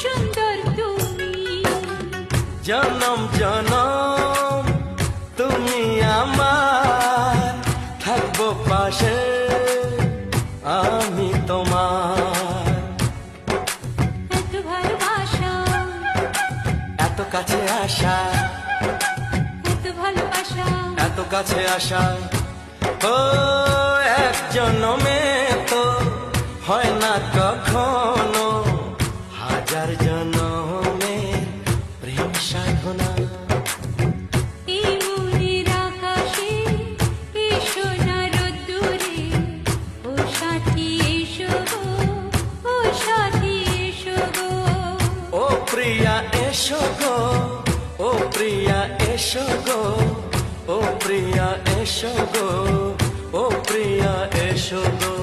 সুন্দর তুমি। জনম জনম তুমি আমার, থাকবো পাশে আমি তোমার। এত ভালোবাসা, এত কাছে আসা, এত ভালোবাসা, এত কাছে আসা, ও এক জনমে তো হয় না কখনো, হাজার জনমের প্রেম সাধনা। এই মনের আকাশে এই সোনার রোদ্দুরে, ও সাথী এসো গো, ও সাথী এসো গো। ও প্রিয়া এসো গো, ও প্রিয়া এসো গো, ও প্রিয়া এসো গো, ও প্রিয়া এসো গো।